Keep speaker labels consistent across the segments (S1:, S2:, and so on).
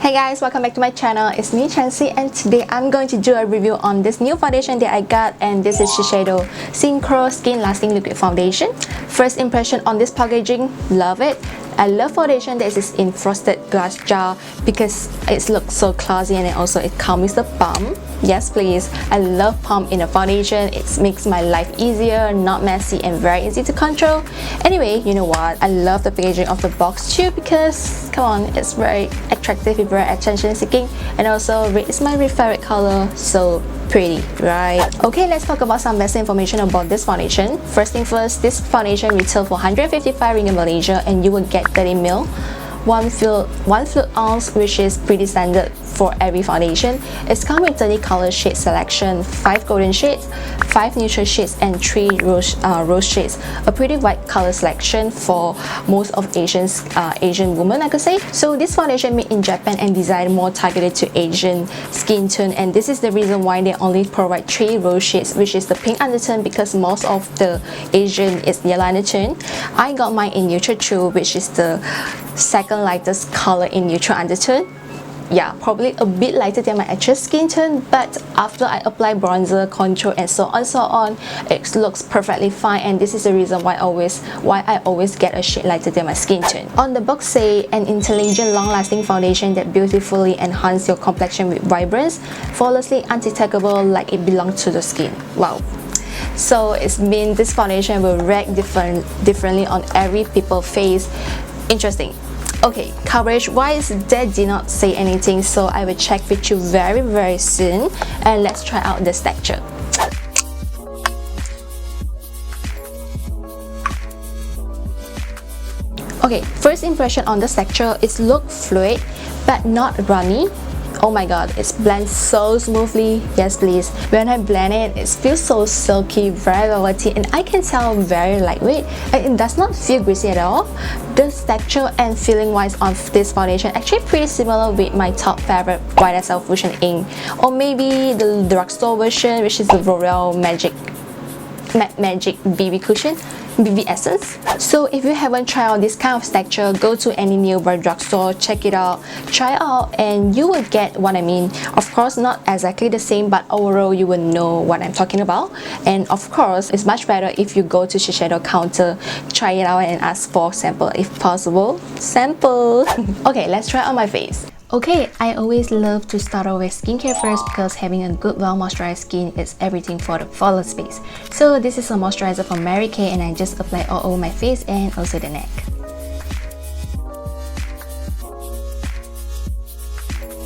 S1: Hey guys, welcome back to my channel. It's me Chency, and today I'm going to do a review on this new foundation that I got, and this is Shiseido Synchro Skin Lasting Liquid Foundation. First impression on this packaging, love it. I love foundation that is in frosted glass jar because it looks so classy, and also it comes with a pump. Yes please, I love pump in a foundation. It makes my life easier, not messy, and very easy to control. Anyway, you know what, I love the packaging of the box too because come on, it's very attractive, it's very attention seeking, and also red is my favorite color, so pretty, right? Okay, let's talk about some basic information about this foundation. First thing first, this foundation retails for 155 ringgit Malaysia, and you will get 30 ml, 1 fluid ounce, which is pretty standard for every foundation. It's come with 30 color shade selection, 5 golden shades, 5 neutral shades, and 3 rose shades. A pretty wide color selection for most of Asian women, I could say. So this foundation made in Japan and designed more targeted to Asian skin tone, and this is the reason why they only provide 3 rose shades, which is the pink undertone, because most of the Asian is yellow undertone. I got mine in neutral too, which is the second lightest color in neutral undertone. Yeah, probably a bit lighter than my actual skin tone, but after I apply bronzer, contour, and so on, it looks perfectly fine, and this is the reason why I always get a shade lighter than my skin tone. On the box say, an intelligent long-lasting foundation that beautifully enhances your complexion with vibrance, flawlessly undetectable like it belongs to the skin. Wow. So it's mean this foundation will react differently on every people's face. Interesting. Okay, coverage wise, they did not say anything, so I will check with you very soon, and let's try out this texture. Okay, first impression on this texture is look fluid but not runny. Oh my god, it blends so smoothly. Yes please, when I blend it, it feels so silky, very velvety, and I can tell very lightweight, and it does not feel greasy at all. The texture and feeling wise of this foundation actually pretty similar with my top favorite YSL Fusion Ink, or maybe the drugstore version, which is the L'Oreal Magic BB Cushion, BB Essence. So if you haven't tried out this kind of texture, go to any nearby drugstore, check it out, try it out, and you will get what I mean. Of course, not exactly the same, but overall you will know what I'm talking about. And of course, it's much better if you go to Shiseido counter, try it out, and ask for sample if possible. Sample. Okay, let's try it on my face. Okay, I always love to start off with skincare first because having a good well-moisturized skin is everything for the flawless face. So this is a moisturizer from Mary Kay, and I just apply all over my face and also the neck.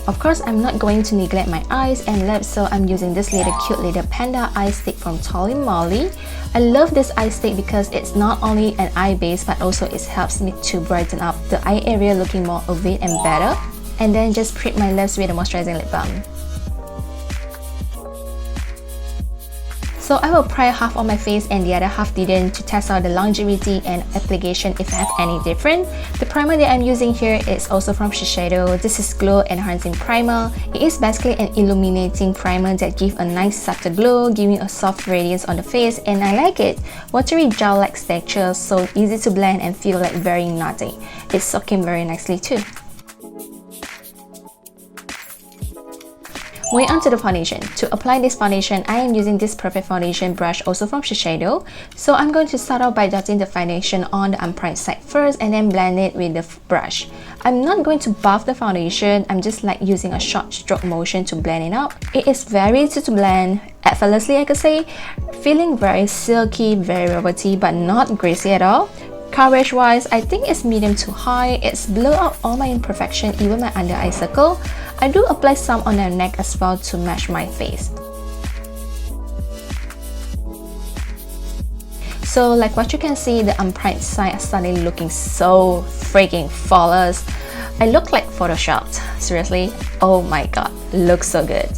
S1: Of course, I'm not going to neglect my eyes and lips, so I'm using this little cute little panda eye stick from Tolly Molly. I love this eye stick because it's not only an eye base, but also it helps me to brighten up the eye area, looking more ovate and better. And then just prick my lips with a moisturizing lip balm. So I will apply half on my face and the other half didn't, to test out the longevity and application if I have any different. The primer that I'm using here is also from Shiseido. This is Glow Enhancing Primer. It is basically an illuminating primer that gives a nice subtle glow, giving a soft radiance on the face, and I like it. Watery gel-like texture, so easy to blend and feel like very nutty. It's soaking very nicely too. Moving on to the foundation. To apply this foundation, I am using this Perfect Foundation brush, also from Shiseido. So I'm going to start off by dotting the foundation on the unprimed side first, and then blend it with the brush. I'm not going to buff the foundation, I'm just like using a short stroke motion to blend it out. It is very easy to blend, effortlessly I could say, feeling very silky, very velvety, but not greasy at all. Coverage wise, I think it's medium to high. It's blur out all my imperfection, even my under eye circle. I do apply some on the neck as well to match my face. So like what you can see, the unprimed side is suddenly looking so freaking flawless. I look like photoshopped, seriously. Oh my god, looks so good.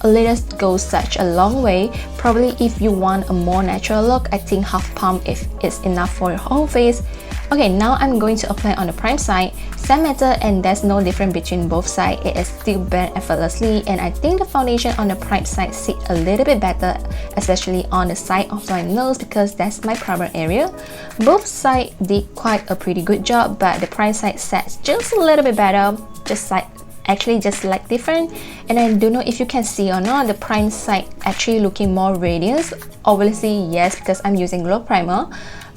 S1: A little goes such a long way. Probably if you want a more natural look, I think half pump if it's enough for your whole face. Okay, now I'm going to apply on the prime side. Same method, and there's no difference between both sides. It is still blend effortlessly, and I think the foundation on the prime side sits a little bit better, especially on the side of my nose because that's my primary area. Both sides did quite a pretty good job, but the prime side sets just a little bit better, just like actually just like different. And I don't know if you can see or not, the prime side actually looking more radiant. Obviously yes, because I'm using glow primer.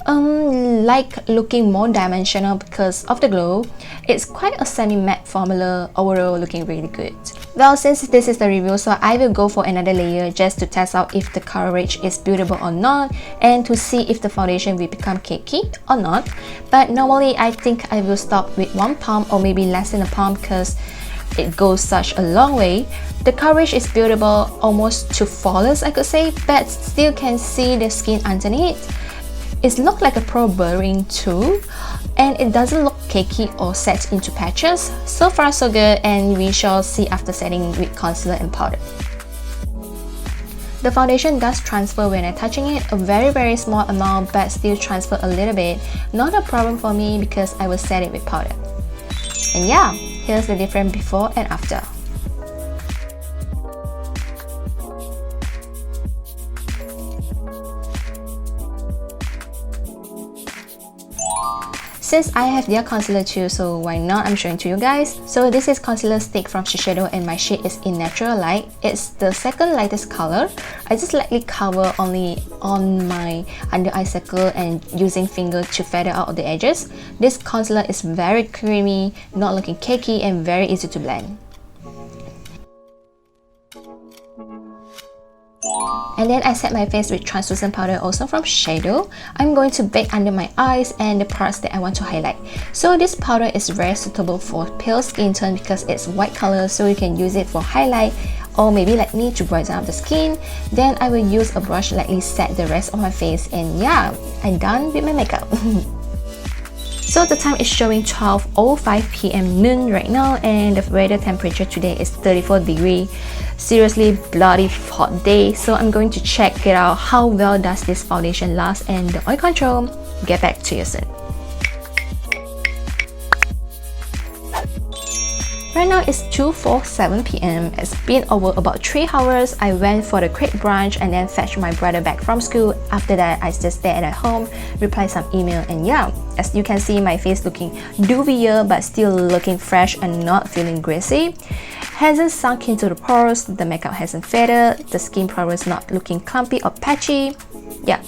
S1: Like looking more dimensional because of the glow. It's quite a semi-matte formula, overall looking really good. Well, since this is the review, so I will go for another layer just to test out if the coverage is buildable or not, and to see if the foundation will become cakey or not. But normally I think I will stop with 1 palm or maybe less than a palm because it goes such a long way. The coverage is buildable almost to flawless, I could say, but still can see the skin underneath. It looks like a pro burring too, and it doesn't look cakey or set into patches. So far so good, and we shall see after setting with concealer and powder. The foundation does transfer when I'm touching it, a very small amount, but still transfer a little bit. Not a problem for me because I will set it with powder. And yeah, here's the difference before and after. Since I have their concealer too, so why not, I'm showing to you guys. So this is concealer stick from Shiseido and my shade is in Natural Light. It's the second lightest color. I just lightly cover only on my under eye circle and using finger to feather out the edges. This concealer is very creamy, not looking cakey, and very easy to blend. And then I set my face with translucent powder also from Shiseido. I'm going to bake under my eyes and the parts that I want to highlight. So this powder is very suitable for pale skin tone because it's white color, so you can use it for highlight or maybe like me to brighten up the skin. Then I will use a brush lightly set the rest of my face, and yeah, I'm done with my makeup. So the time is showing 12:05 p.m. noon right now, and the weather temperature today is 34 degrees. Seriously bloody hot day, so I'm going to check it out how well does this foundation last and the oil control. Get back to you soon. Right now it's 2:47 p.m. It's been over about 3 hours. I went for the quick brunch and then fetched my brother back from school. After that, I just stayed at home, replied some email, and yeah, as you can see, my face looking dewier but still looking fresh and not feeling greasy. Hasn't sunk into the pores, the makeup hasn't faded, the skin pores not looking clumpy or patchy. Yeah,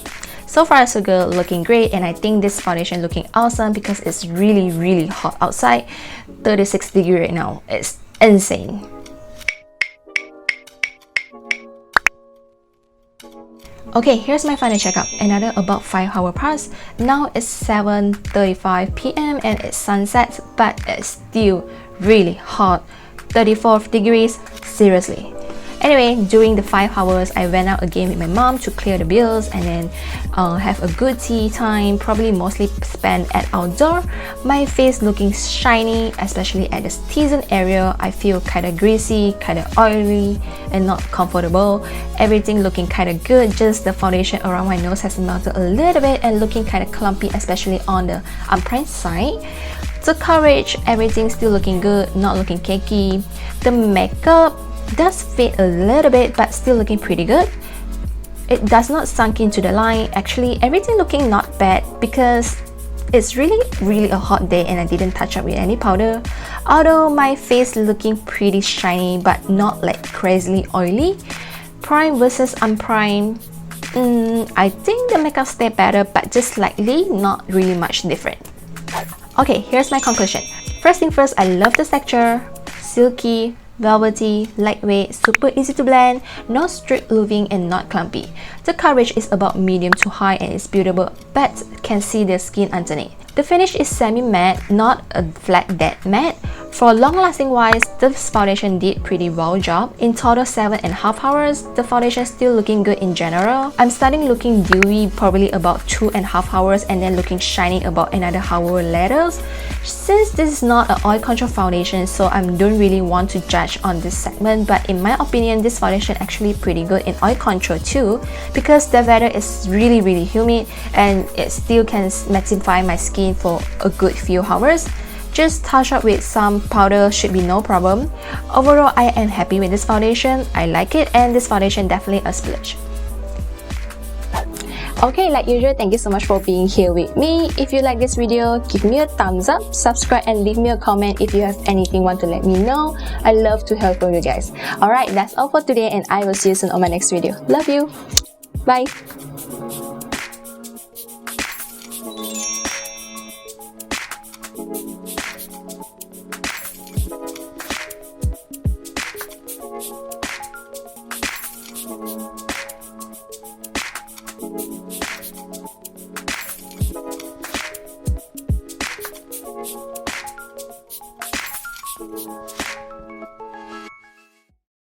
S1: so far so good, looking great, and I think this foundation looking awesome because it's really hot outside. 36 degrees right now. It's insane. Okay, here's my final checkup. Another about 5 hours passed. Now it's 7:35 p.m. and it's sunset, but it's still really hot. 34 degrees, seriously. Anyway, during the 5 hours, I went out again with my mom to clear the bills and then have a good tea time, probably mostly spent at outdoor. My face looking shiny, especially at the T-zone area. I feel kinda greasy, kinda oily, and not comfortable. Everything looking kinda good, just the foundation around my nose has melted a little bit and looking kinda clumpy, especially on the unprimed side. The coverage, everything still looking good, not looking cakey. The makeup does fade a little bit but still looking pretty good. It does not sunk into the line. Actually, everything looking not bad because it's really a hot day and I didn't touch up with any powder. Although my face looking pretty shiny but not like crazily oily. Prime versus unprime, I think the makeup stay better but just slightly, not really much different. Okay, here's my conclusion. First thing first, I love the texture, silky, velvety, lightweight, super easy to blend, not strict looving and not clumpy. The coverage is about medium to high and is buildable but can see the skin underneath. The finish is semi-matte, not a flat dead matte. For long-lasting wise, this foundation did pretty well job. In total 7.5 hours, the foundation still looking good in general. I'm starting looking dewy probably about 2.5 hours and then looking shiny about another hour later. Since this is not an oil control foundation, so I don't really want to judge on this segment, but in my opinion, this foundation actually pretty good in oil control too because the weather is really humid and it still can mattify my skin for a good few hours. Just touch up with some powder should be no problem. Overall, I am happy with this foundation. I like it and this foundation definitely a splurge. Okay, like usual, thank you so much for being here with me. If you like this video, give me a thumbs up, subscribe and leave me a comment if you have anything want to let me know. I love to help from you guys. Alright, that's all for today and I will see you soon on my next video. Love you. Bye.